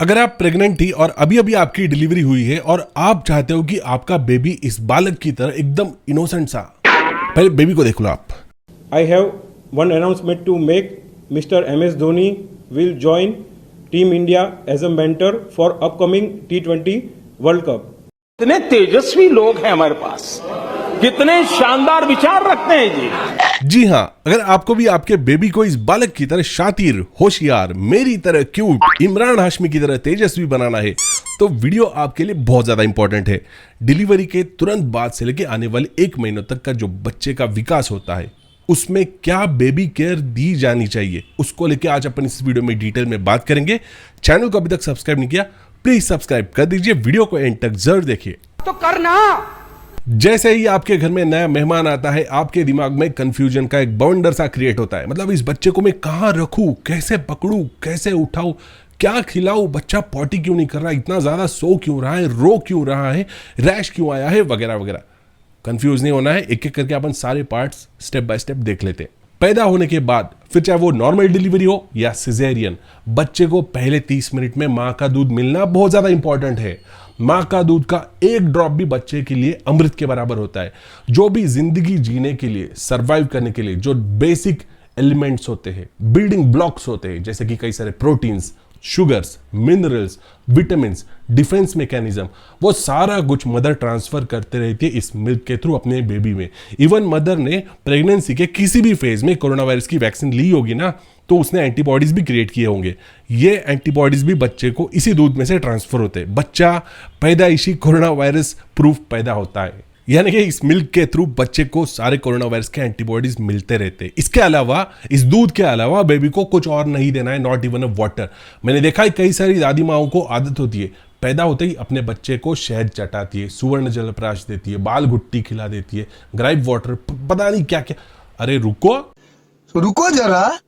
अगर आप प्रेग्नेंट थी और अभी अभी आपकी डिलीवरी हुई है और आप चाहते हो कि आपका बेबी इस बालक की तरह एकदम इनोसेंट सा, पहले बेबी को देख लो आप। I have one announcement to make. Mr. MS Dhoni will join Team India as a mentor for upcoming T20 World Cup. कितने तेजस्वी लोग हैं हमारे पास, कितने शानदार विचार रखते हैं जी। जी हाँ, अगर आपको भी आपके बेबी को इस बालक की तरह शातिर, होशियार, मेरी तरह क्यूट, इमरान हाशमी की तरह तेजस्वी बनाना है तो वीडियो आपके लिए बहुत ज्यादा इंपॉर्टेंट है। डिलीवरी के तुरंत बाद से लेके आने वाले 1 महीनों तक का जो बच्चे का विकास होता है उसमें क्या बेबी केयर दी जानी चाहिए, उसको लेके आज अपन इस वीडियो में डिटेल में बात करेंगे। चैनल को अभी तक सब्सक्राइब नहीं किया, प्लीज सब्सक्राइब कर दीजिए, वीडियो को एंड तक जरूर देखिए। तो करना जैसे ही आपके घर में नया मेहमान आता है, आपके दिमाग में कंफ्यूजन का एक बाउंडर सा क्रिएट होता है। मतलब इस बच्चे को मैं कहाँ रखूं, कैसे पकड़ूं, कैसे उठाऊं, क्या खिलाऊं, बच्चा पॉटी क्यों नहीं कर रहा, इतना ज्यादा सो क्यों रहा है, रो क्यों रहा है, रैश क्यों आया है, वगैरह वगैरह। कंफ्यूज नहीं होना है, एक एक करके अपन सारे पार्ट्स स्टेप बाय स्टेप देख लेते हैं। पैदा होने के बाद, फिर चाहे वो नॉर्मल डिलीवरी हो या सिजेरियन, बच्चे को पहले 30 मिनट में मां का दूध मिलना बहुत ज्यादा इंपॉर्टेंट है। मां का दूध का एक ड्रॉप भी बच्चे के लिए अमृत के बराबर होता है। जो भी जिंदगी जीने के लिए, सर्वाइव करने के लिए जो बेसिक एलिमेंट्स होते हैं, बिल्डिंग ब्लॉक्स होते हैं, जैसे कि कई सारे proteins, sugars, minerals, vitamins, defence mechanism, वो सारा कुछ मदर ट्रांसफर करते रहती है इस मिल्क के थ्रू अपने बेबी में। इवन मदर ने प्रेगनेंसी के किसी भी फेज में कोरोना वायरस की वैक्सीन ली होगी ना, तो उसने एंटीबॉडीज भी क्रिएट किए होंगे। ये एंटीबॉडीज भी बच्चे को इसी दूध में से ट्रांसफर होते हैं। बच्चा पैदाइशी कोरोना वायरस प्रूफ पैदा होता है, यानी कि इस मिल्क के थ्रू बच्चे को सारे कोरोना वायरस के एंटीबॉडीज मिलते रहते हैं। इसके अलावा, इस दूध के अलावा बेबी को कुछ और नहीं देना है, नॉट इवन अ वाटर। मैंने देखा है कई सारी दादी माओं को आदत होती है, पैदा होते ही अपने बच्चे को शहद चटाती है, सुवर्ण जलप्राश देती है, बाल घुट्टी खिला देती है, ग्राइप वाटर, पता नहीं क्या क्या। अरे रुको जरा,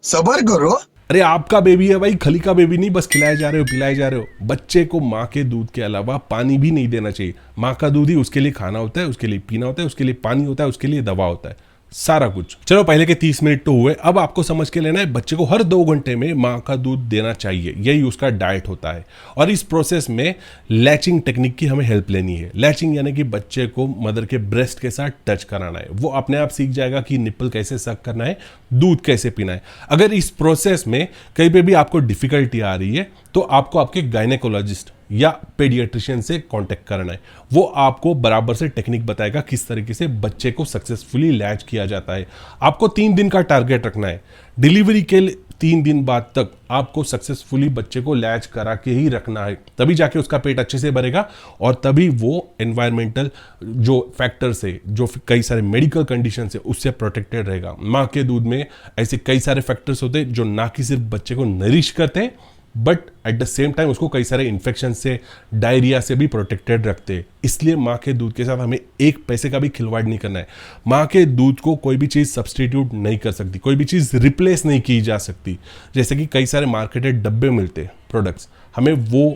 सबर करो। अरे आपका बेबी है भाई, खली का बेबी नहीं, बस खिलाए जा रहे हो, पिलाए जा रहे हो। बच्चे को माँ के दूध के अलावा पानी भी नहीं देना चाहिए। माँ का दूध ही उसके लिए खाना होता है, उसके लिए पीना होता है, उसके लिए पानी होता है, उसके लिए दवा होता है, सारा कुछ। चलो पहले के 30 मिनट तो हुए, अब आपको समझ के लेना है बच्चे को हर 2 घंटे में माँ का दूध देना चाहिए, यही उसका डाइट होता है। और इस प्रोसेस में लैचिंग टेक्निक की हमें हेल्प लेनी है। लैचिंग यानी कि बच्चे को मदर के ब्रेस्ट के साथ टच कराना है, वो अपने आप सीख जाएगा कि निप्पल कैसे सक करना है, दूध कैसे पीना है। अगर इस प्रोसेस में कहीं पे भी आपको डिफिकल्टी आ रही है तो आपको आपके गायनेकोलॉजिस्ट या पेडियाट्रिशियन से कांटेक्ट करना है। वो आपको बराबर से टेक्निक बताएगा किस तरीके से बच्चे को सक्सेसफुली लैच किया जाता है। आपको 3 दिन का टारगेट रखना है। डिलीवरी के 3 दिन बाद तक आपको सक्सेसफुली बच्चे को लैच करा के ही रखना है, तभी जाके उसका पेट अच्छे से भरेगा और तभी वो एनवायरमेंटल जो फैक्टर्स है, जो कई सारे मेडिकल कंडीशन है, उससे प्रोटेक्टेड रहेगा। माँ के दूध में ऐसे कई सारे फैक्टर्स होते हैं जो ना कि सिर्फ बच्चे को नरिश करते हैं but at the same time उसको कई सारे इन्फेक्शन से, डायरिया से भी प्रोटेक्टेड रखते हैं। इसलिए माँ के दूध के साथ हमें 1 पैसे का भी खिलवाड़ नहीं करना है। माँ के दूध को कोई भी चीज़ सब्सटीट्यूट नहीं कर सकती, कोई भी चीज़ रिप्लेस नहीं की जा सकती। जैसे कि कई सारे मार्केटेड डब्बे मिलते हैं प्रोडक्ट्स, हमें वो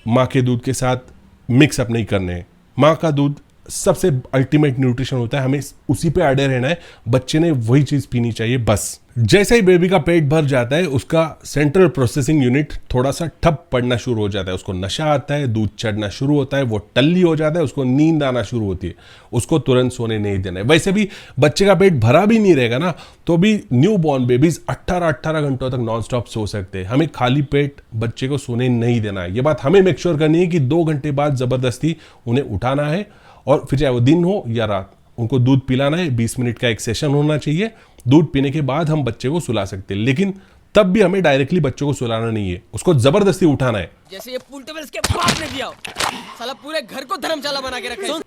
माँ के दूध के साथ मिक्स अप नहीं करने हैं। माँ का दूध सबसे अल्टीमेट न्यूट्रिशन होता है, हमें उसी पे अड़े रहना है। बच्चे ने वही चीज़ पीनी चाहिए बस। जैसे ही बेबी का पेट भर जाता है, उसका सेंट्रल प्रोसेसिंग यूनिट थोड़ा सा ठप पड़ना शुरू हो जाता है, उसको नशा आता है, दूध चढ़ना शुरू होता है, वो टल्ली हो जाता है, उसको नींद आना शुरू होती है। उसको तुरंत सोने नहीं देना है। वैसे भी बच्चे का पेट भरा भी नहीं रहेगा ना, तो भी न्यू बॉर्न बेबीज 18 घंटों तक नॉन स्टॉप सो सकते हैं। हमें खाली पेट बच्चे को सोने नहीं देना है। ये बात हमें मेक श्योर करनी है कि 2 घंटे बाद जबरदस्ती उन्हें उठाना है और फिर चाहे वो दिन हो या रात, उनको दूध पिलाना है। 20 मिनट का एक सेशन होना चाहिए। दूध पीने के बाद हम बच्चे को सुला सकते हैं, लेकिन तब भी हमें डायरेक्टली बच्चों को सुलाना नहीं है, उसको जबरदस्ती उठाना है। जैसे ये पुल टेबल इसके बाप ने दिया हो, साला पूरे घर को धर्मशाला बना के रखा है।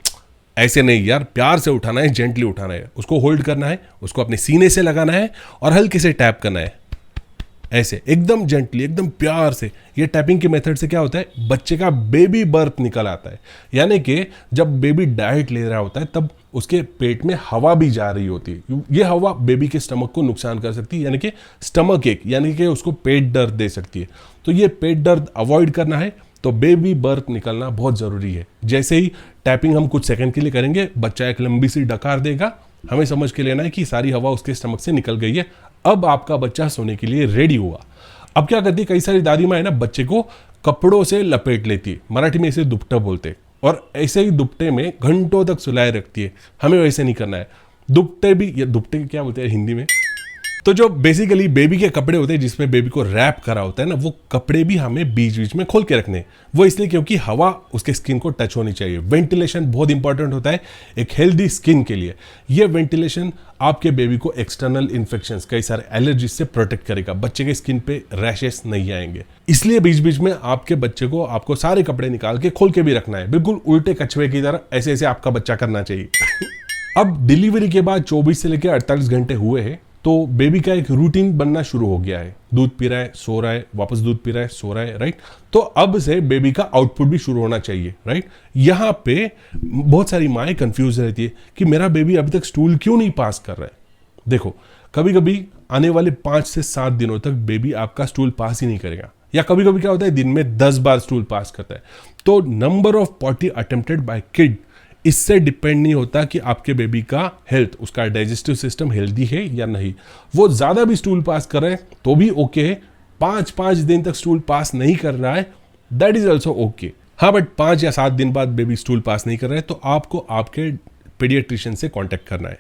ऐसे नहीं यार, प्यार से उठाना है, जेंटली उठाना है, उसको होल्ड करना है, उसको अपने सीने से लगाना है और हल्के से टैप करना है, ऐसे एकदम जेंटली, एकदम प्यार से। ये टैपिंग के मेथड से क्या होता है, बच्चे का बेबी बर्थ निकल आता है। यानी कि जब बेबी डाइट ले रहा होता है तब उसके पेट में हवा भी जा रही होती है। ये हवा बेबी के स्टमक को नुकसान कर सकती है, यानी कि स्टमक एक, यानी कि उसको पेट दर्द दे सकती है। तो ये पेट दर्द अवॉइड करना है तो बेबी बर्थ निकलना बहुत ज़रूरी है। जैसे ही टैपिंग हम कुछ सेकंड के लिए करेंगे, बच्चा एक लंबी सी डकार देगा, हमें समझ के लेना है कि सारी हवा उसके स्टमक से निकल गई है, अब आपका बच्चा सोने के लिए रेडी हुआ। अब क्या करती है, कई सारी दादी माँ है ना, बच्चे को कपड़ों से लपेट लेती है, मराठी में इसे दुपट्टा बोलते हैं, और ऐसे ही दुपट्टे में घंटों तक सुलाए रखती है। हमें वैसे नहीं करना है। दुपट्टे भी, ये दुपट्टे क्या बोलते हैं हिंदी में, तो जो बेसिकली बेबी के कपड़े होते हैं जिसमें बेबी को रैप करा होता है ना, वो कपड़े भी हमें बीच बीच में खोल के रखने हैं। वो इसलिए क्योंकि हवा उसके स्किन को टच होनी चाहिए। वेंटिलेशन बहुत इंपॉर्टेंट होता है एक हेल्दी स्किन के लिए। ये वेंटिलेशन आपके बेबी को एक्सटर्नल इन्फेक्शंस, कई सारे एलर्जीज से प्रोटेक्ट करेगा। बच्चे के स्किन पे रैशेस नहीं आएंगे। इसलिए बीच बीच में आपके बच्चे को आपको सारे कपड़े निकाल के खोल के भी रखना है, बिल्कुल उल्टे कछुए की तरह। ऐसे ऐसे आपका बच्चा करना चाहिए। अब डिलीवरी के बाद 24 से लेकर 48 घंटे हुए हैं, तो बेबी का एक रूटीन बनना शुरू हो गया है। दूध पी रहा है, सो रहा है, वापस दूध पी रहा है, सो रहा है, राइट। तो अब से बेबी का आउटपुट भी शुरू होना चाहिए, राइट। यहाँ पे बहुत सारी माएँ कंफ्यूज रहती है कि मेरा बेबी अभी तक स्टूल क्यों नहीं पास कर रहा है। देखो, कभी कभी आने वाले 5 से 7 दिनों तक बेबी आपका स्टूल पास ही नहीं करेगा, या कभी कभी क्या होता है दिन में 10 बार स्टूल पास करता है। तो number of potty attempted by kid, इससे डिपेंड नहीं होता कि आपके बेबी का हेल्थ, उसका डाइजेस्टिव सिस्टम हेल्दी है या नहीं। वो ज्यादा भी स्टूल पास कर रहे हैं तो भी ओके है। 5 दिन तक स्टूल पास नहीं कर रहा है, दैट इज ऑल्सो ओके। हाँ, बट 5 या 7 दिन बाद बेबी स्टूल पास नहीं कर रहा है तो आपको आपके पीडियाट्रिशियन से कांटेक्ट करना है।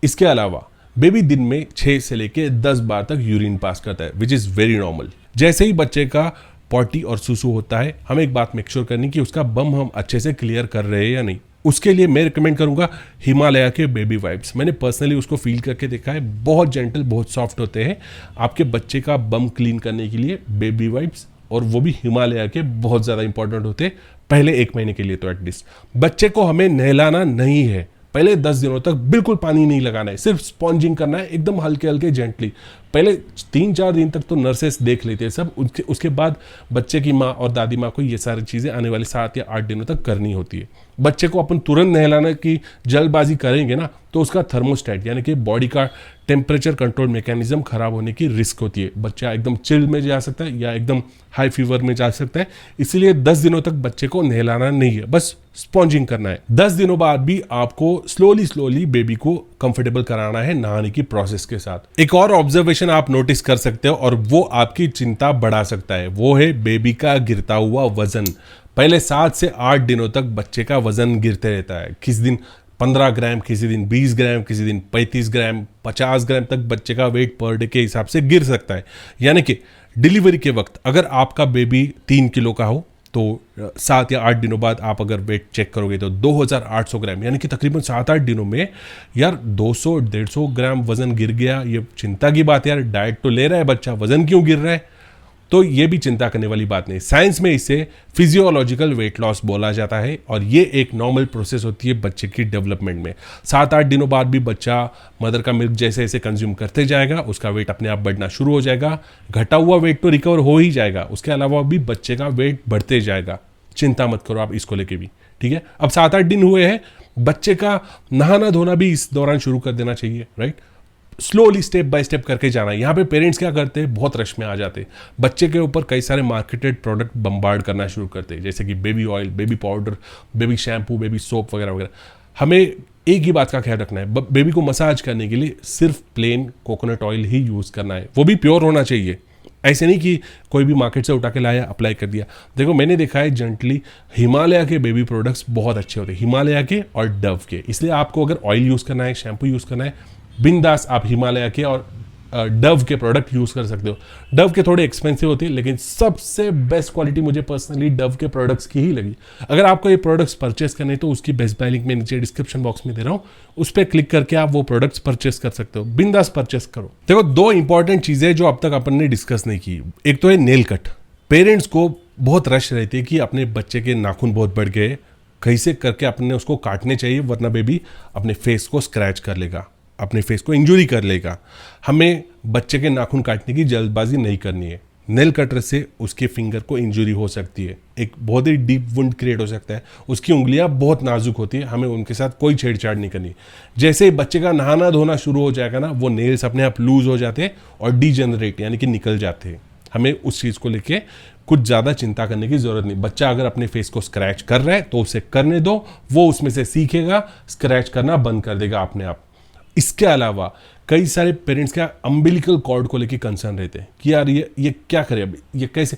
इसके अलावा बेबी दिन में 6 से लेके 10 बार तक यूरिन पास करता है, विच इज वेरी नॉर्मल। जैसे ही बच्चे का पॉटी और सुसु होता है, हमें एक बात मेक श्योर करनी कि उसका बम हम अच्छे से क्लियर कर रहे हैं या नहीं। उसके लिए मैं रिकमेंड करूंगा हिमालय के बेबी वाइप्स। मैंने पर्सनली उसको फील करके देखा है, बहुत जेंटल, बहुत सॉफ्ट होते हैं। आपके बच्चे का बम क्लीन करने के लिए बेबी वाइप्स, और वो भी हिमालय के, बहुत ज़्यादा इंपॉर्टेंट होते हैं पहले 1 महीने के लिए। तो एटलीस्ट बच्चे को हमें नहलाना नहीं है, पहले 10 दिनों तक बिल्कुल पानी नहीं लगाना है, सिर्फ स्पॉन्जिंग करना है, एकदम हल्के हल्के जेंटली। पहले 3-4 दिन तक तो नर्सेस देख लेते हैं सब, उसके बाद बच्चे की माँ और दादी माँ को ये सारी चीज़ें आने वाले 7 या 8 दिनों तक करनी होती है। बच्चे को अपन तुरंत नहलाने की जल्दबाजी करेंगे ना, तो उसका थर्मोस्टेट यानी कि बॉडी का टेम्परेचर कंट्रोल मैकेनिज्म खराब होने की रिस्क होती है। बच्चा एकदम चिल में जा सकता है या एकदम हाई फीवर में जा सकता है। इसीलिए 10 दिनों तक बच्चे को नहलाना नहीं है, बस स्पॉन्जिंग करना है। 10 दिनों बाद भी आपको स्लोली बेबी को कंफर्टेबल कराना है नहाने की प्रोसेस के साथ। एक और ऑब्जर्वेशन आप नोटिस कर सकते हो और वो आपकी चिंता बढ़ा सकता है, वो है बेबी का गिरता हुआ वजन। पहले 7 से 8 दिनों तक बच्चे का वजन गिरते रहता है। किसी दिन 15 ग्राम, किसी दिन 20 ग्राम, किसी दिन 35 ग्राम, 50 ग्राम तक बच्चे का वेट पर डे के हिसाब से गिर सकता है। यानी कि डिलीवरी के वक्त अगर आपका बेबी 3 किलो का हो तो 7 या 8 दिनों बाद आप अगर वेट चेक करोगे तो 2800 ग्राम, यानी कि तकरीबन 7-8 दिनों में यार 200-150 ग्राम वजन गिर गया। ये चिंता की बात है यार, डाइट तो ले रहा है बच्चा, वजन क्यों गिर रहा है? तो ये भी चिंता करने वाली बात नहीं। साइंस में इसे फिजियोलॉजिकल वेट लॉस बोला जाता है और ये एक नॉर्मल प्रोसेस होती है बच्चे की डेवलपमेंट में। 7-8 दिनों बाद भी बच्चा मदर का मिल्क जैसे जैसे कंज्यूम करते जाएगा, उसका वेट अपने आप बढ़ना शुरू हो जाएगा। घटा हुआ वेट तो रिकवर हो ही जाएगा, उसके अलावा भी बच्चे का वेट बढ़ते जाएगा। चिंता मत करो आप इसको लेके भी, ठीक है। अब 7-8 दिन हुए हैं, बच्चे का नहाना धोना भी इस दौरान शुरू कर देना चाहिए, right. Slowly step by step करके जाना है। यहाँ पे पेरेंट्स क्या करते हैं, बहुत रश में आ जाते हैं, बच्चे के ऊपर कई सारे मार्केटेड प्रोडक्ट बम्बार्ड करना शुरू करते हैं, जैसे कि baby oil, baby powder, baby shampoo, baby soap वगैरह वगैरह। हमें एक ही बात का ख्याल रखना है, बेबी को मसाज करने के लिए सिर्फ प्लेन कोकोनट ऑयल ही यूज़ करना है, वो भी प्योर होना चाहिए। ऐसे नहीं कि कोई भी मार्केट से उठा के लाया, अप्लाई कर दिया। देखो मैंने देखा है जेंटली हिमालय के बेबी प्रोडक्ट्स बहुत अच्छे होते हैं, हिमालय के और डव के। इसलिए आपको अगर ऑयल यूज़ करना है, शैम्पू यूज़ करना है, बिंदास आप हिमालय के और डव के प्रोडक्ट यूज़ कर सकते हो। डव के थोड़े एक्सपेंसिव होते हैं, लेकिन सबसे बेस्ट क्वालिटी मुझे पर्सनली डव के प्रोडक्ट्स की ही लगी। अगर आपको ये प्रोडक्ट्स परचेस करने तो उसकी बेस्ट बाय लिंक मैं नीचे डिस्क्रिप्शन बॉक्स में दे रहा हूँ, उस पर क्लिक करके आप वो प्रोडक्ट्स परचेस कर सकते हो, बिंदास परचेस करो। देखो 2 इंपॉर्टेंट चीज़ें जो अब तक अपन ने डिस्कस नहीं की, एक तो है नेल कट। पेरेंट्स को बहुत रश रहती है कि अपने बच्चे के नाखून बहुत बढ़ गए, कैसे करके अपने उसको काटने चाहिए, वरना बेबी अपने फेस को स्क्रैच कर लेगा, अपने फेस को इंजरी कर लेगा। हमें बच्चे के नाखून काटने की जल्दबाजी नहीं करनी है। नेल कटर से उसके फिंगर को इंजरी हो सकती है, एक बहुत ही डीप वुंड क्रिएट हो सकता है। उसकी उंगलियां बहुत नाजुक होती है, हमें उनके साथ कोई छेड़छाड़ नहीं करनी। जैसे ही बच्चे का नहाना धोना शुरू हो जाएगा ना, वो नेल्स अपने आप लूज हो जाते हैं और डीजेनरेट यानी कि निकल जाते हैं। हमें उस चीज़ को लेके कुछ ज़्यादा चिंता करने की ज़रूरत नहीं। बच्चा अगर अपने फेस को स्क्रैच कर रहा है तो उसे करने दो, वो उसमें से सीखेगा, स्क्रैच करना बंद कर देगा अपने आप। इसके अलावा कई सारे पेरेंट्स क्या अम्बिलिकल कॉर्ड को लेके कंसर्न रहते हैं कि यार ये क्या करे, अभी ये कैसे।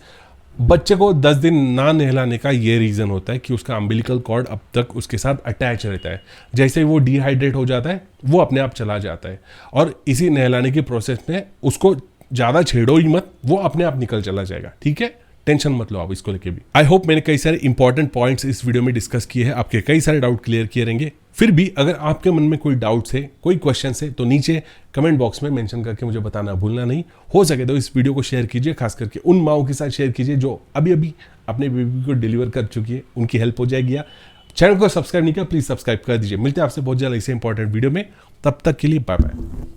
बच्चे को 10 दिन ना नहलाने का ये रीज़न होता है कि उसका अम्बिलिकल कॉर्ड अब तक उसके साथ अटैच रहता है। जैसे ही वो डिहाइड्रेट हो जाता है वो अपने आप चला जाता है, और इसी नहलाने की प्रोसेस में उसको ज़्यादा छेड़ो ही मत, वो अपने आप निकल चला जाएगा। ठीक है, टेंशन मत लो आप इसको लेके भी। आई होप मैंने कई सारे इंपॉर्टेंट पॉइंट्स इस वीडियो में डिस्कस किए हैं, आपके कई सारे डाउट क्लियर किए रहेंगे। फिर भी अगर आपके मन में कोई डाउट्स है, कोई क्वेश्चन है, तो नीचे कमेंट बॉक्स में मेंशन करके मुझे बताना भूलना नहीं। हो सके तो इस वीडियो को शेयर कीजिए, खास करके उन माओं के साथ शेयर कीजिए जो अभी अभी अपने बेबी को डिलीवर कर चुकी है, उनकी हेल्प हो जाएगी। या चैनल को सब्सक्राइब नहीं किया, प्लीज सब्सक्राइब कर दीजिए। मिलते हैं आपसे बहुत जल्द ऐसे इंपॉर्टेंट वीडियो में, तब तक के लिए बाय बाय।